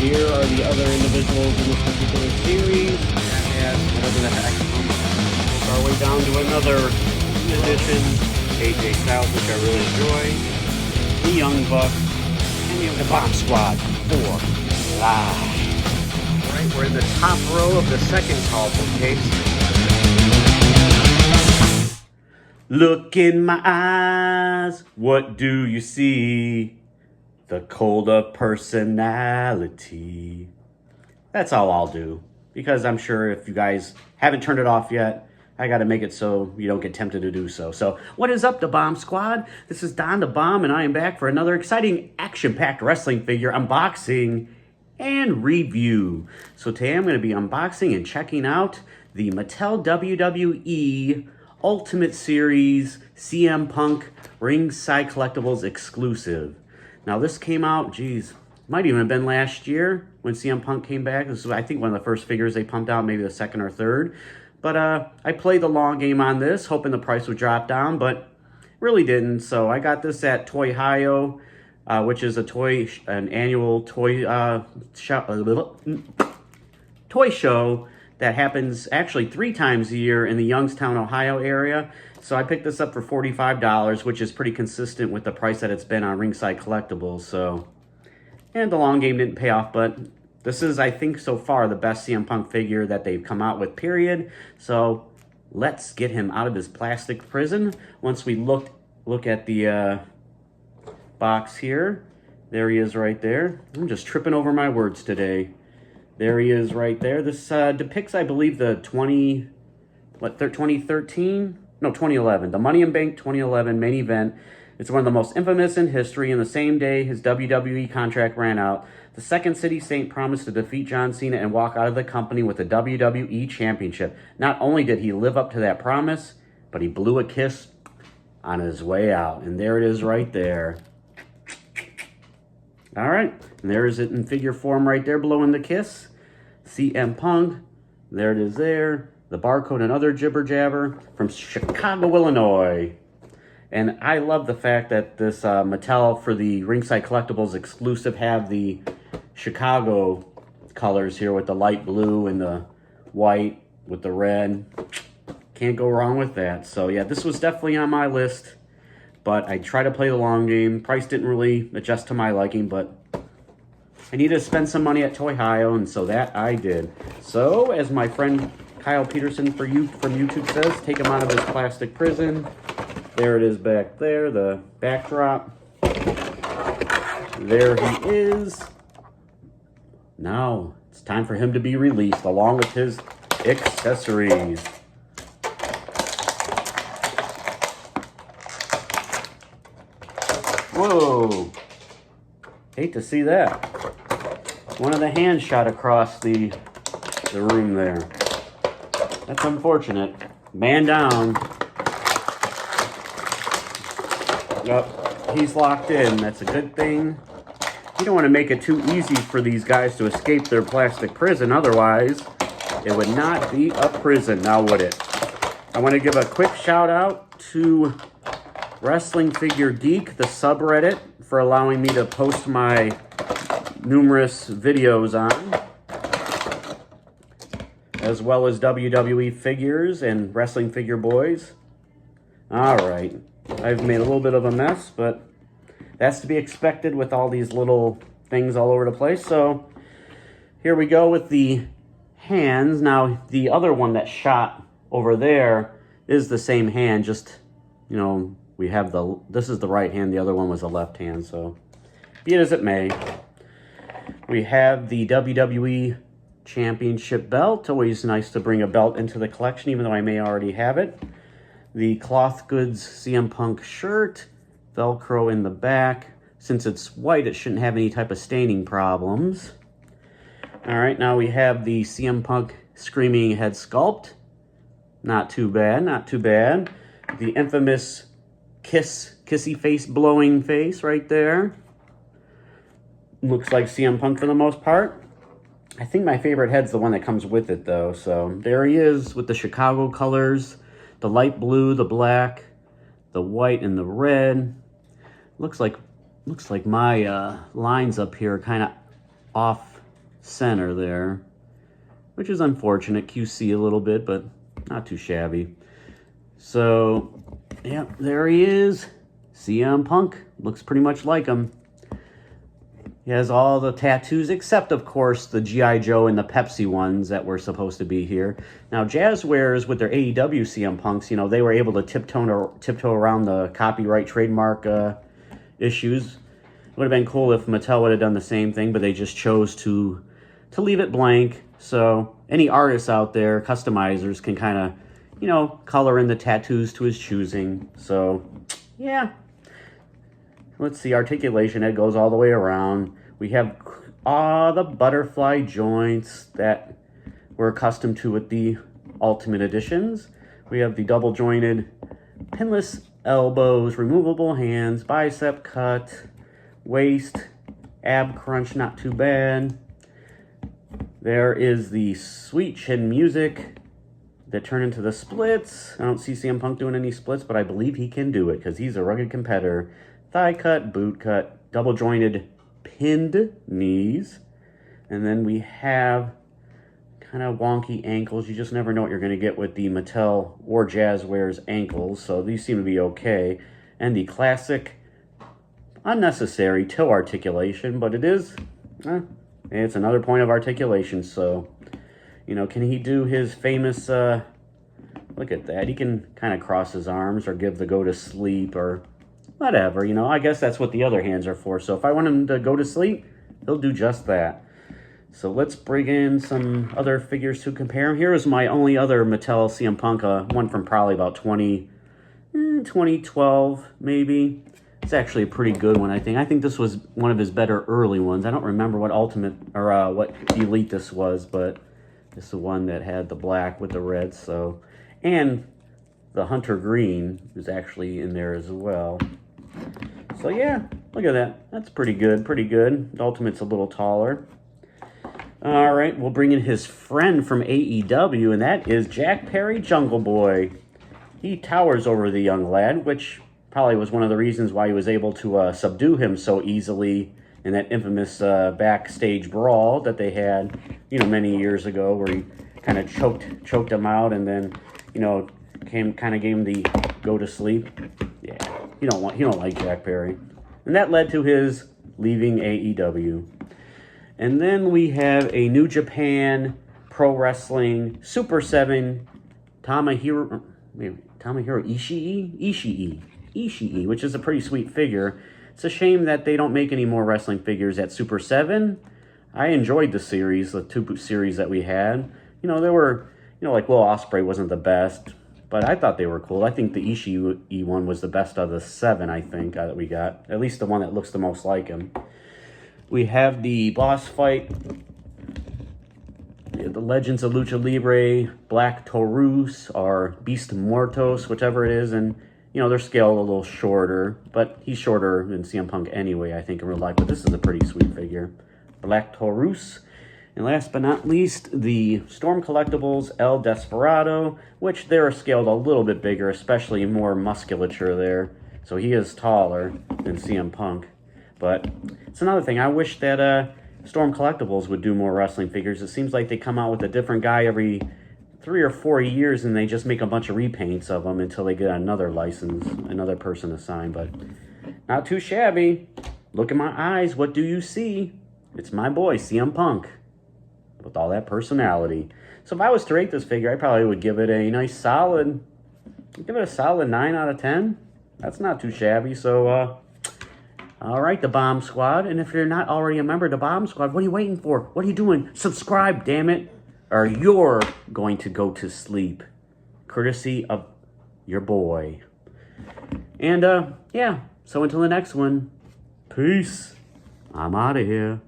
here are the other individuals in this particular series. Yes, whatever the heck. Work our way down to another edition. AJ Styles, which I really enjoy. The Young Bucks, and the Bomb Squad 4 live. Alright, we're in the top row of the second call case. Look in my eyes, what do you see? The colder personality. That's all I'll do, because I'm sure if you guys haven't turned it off yet, I got to make it so you don't get tempted to do so. So, what is up, the Bomb Squad? This is Don the Bomb, and I am back for another exciting action-packed wrestling figure unboxing and review. So today I'm going to be unboxing and checking out the Mattel WWE Ultimate Series CM Punk Ringside Collectibles exclusive. Now this came out, geez, might even have been last year when CM Punk came back. This was, I think, one of the first figures they pumped out, maybe the second or third. But I played the long game on this, hoping the price would drop down, but really didn't. So I got this at Toy Hio, which is an annual toy show that happens actually 3 times a year in the Youngstown, Ohio area. So I picked this up for $45, which is pretty consistent with the price that it's been on Ringside Collectibles. So, and the long game didn't pay off, but this is, I think, so far the best CM Punk figure that they've come out with, period. So let's get him out of his plastic prison. Once we look at the box here, there he is right there. I'm just tripping over my words today. There he is right there. This depicts, I believe, the 2013? No, 2011. The Money in Bank 2011 main event. It's one of the most infamous in history. And the same day his WWE contract ran out, the Second City Saint promised to defeat John Cena and walk out of the company with the WWE Championship. Not only did he live up to that promise, but he blew a kiss on his way out. And there it is right there. All right, and there is it in figure form right there, blowing the kiss. CM Punk, there it is there. The barcode and other jibber jabber from Chicago, Illinois. And I love the fact that this Mattel, for the Ringside Collectibles exclusive, have the Chicago colors here with the light blue and the white with the red. Can't go wrong with that. So yeah, this was definitely on my list. But I tried to play the long game. Price didn't really adjust to my liking, but I needed to spend some money at Toy Hio, and so that I did. So, as my friend Kyle Peterson from YouTube says, take him out of his plastic prison. There it is back there, the backdrop. There he is. Now, it's time for him to be released, along with his accessories. Whoa, hate to see that. One of the hands shot across the room there. That's unfortunate. Man down. Yep, he's locked in. That's a good thing. You don't want to make it too easy for these guys to escape their plastic prison. Otherwise, it would not be a prison, now would it? I want to give a quick shout out to Wrestling Figure Geek, the subreddit, for allowing me to post my numerous videos on, as well as WWE Figures and Wrestling Figure Boys. Alright, I've made a little bit of a mess, but that's to be expected with all these little things all over the place. So here we go with the hands. Now, the other one that shot over there is the same hand, just, you know, we have this is the right hand, the other one was the left hand, so be it as it may. We have the WWE Championship belt. Always nice to bring a belt into the collection, even though I may already have it. The Cloth Goods CM Punk shirt, Velcro in the back. Since it's white, it shouldn't have any type of staining problems. All right, now we have the CM Punk Screaming Head sculpt. Not too bad, not too bad. The infamous kissy face blowing face right there. Looks like CM Punk for the most part. I think my favorite head's the one that comes with it, though. So there he is with the Chicago colors, the light blue, the black, the white, and the red. Looks like my lines up here are kind of off center there, which is unfortunate. QC a little bit, but not too shabby. So, yeah, there he is. CM Punk. Looks pretty much like him. He has all the tattoos, except, of course, the G.I. Joe and the Pepsi ones that were supposed to be here. Now, Jazzwares, with their AEW CM Punks, you know, they were able to tiptoe around the copyright trademark issues. It would have been cool if Mattel would have done the same thing, but they just chose to leave it blank. So any artists out there, customizers, can kind of, you know, color in the tattoos to his choosing. So, yeah. Let's see, articulation, it goes all the way around. We have the butterfly joints that we're accustomed to with the Ultimate Editions. We have the double jointed pinless elbows, removable hands, bicep cut, waist, ab crunch, not too bad. There is the sweet chin music that turn into the splits. I don't see CM Punk doing any splits, but I believe he can do it because he's a rugged competitor. Thigh cut, boot cut, double jointed pinned knees. And then we have kind of wonky ankles. You just never know what you're going to get with the Mattel or Jazzwares ankles. So these seem to be okay. And the classic unnecessary toe articulation, but it is, it's another point of articulation. So, you know, can he do his famous, look at that. He can kind of cross his arms or give the go to sleep or whatever, you know. I guess that's what the other hands are for. So if I want him to go to sleep, he'll do just that. So let's bring in some other figures to compare. Here is my only other Mattel CM Punk, one from probably about 2012, maybe. It's actually a pretty good one, I think. I think this was one of his better early ones. I don't remember what Ultimate, or what Elite this was, but this is the one that had the black with the red, so. And the Hunter Green is actually in there as well. So yeah, look at that. That's pretty good, pretty good. The Ultimate's a little taller. All right, we'll bring in his friend from AEW, and that is Jack Perry, Jungle Boy. He towers over the young lad, which probably was one of the reasons why he was able to subdue him so easily in that infamous backstage brawl that they had, you know, many years ago, where he kind of choked him out, and then, you know, gave him the go to sleep. Yeah, you don't like Jack Perry, and that led to his leaving AEW. And then we have a New Japan Pro Wrestling Super 7 Tomohiro Ishii, which is a pretty sweet figure. It's a shame that they don't make any more wrestling figures at Super 7. I enjoyed the series, the two series that we had. You know, they were, you know, like Will Ospreay wasn't the best, but I thought they were cool. I think the Ishii one was the best of the 7, I think, that we got. At least the one that looks the most like him. We have the boss fight, the Legends of Lucha Libre, Black Taurus, or Beast Muertos, whichever it is, and, you know, they're scaled a little shorter, but he's shorter than CM Punk anyway, I think, in real life, but this is a pretty sweet figure. Black Taurus. And last but not least, the Storm Collectibles El Desperado, which they're scaled a little bit bigger, especially more musculature there. So he is taller than CM Punk. But it's another thing. I wish that Storm Collectibles would do more wrestling figures. It seems like they come out with a different guy every 3 or 4 years, and they just make a bunch of repaints of them until they get another license, another person assigned. But not too shabby. Look in my eyes. What do you see? It's my boy, CM Punk, with all that personality. So if I was to rate this figure, I probably would give it a nice solid, give it a solid 9 out of 10. That's not too shabby. So, all right, the Bomb Squad. And if you're not already a member of the Bomb Squad, what are you waiting for? What are you doing? Subscribe, damn it. Or you're going to go to sleep. Courtesy of your boy. And, yeah. So until the next one, peace. I'm out of here.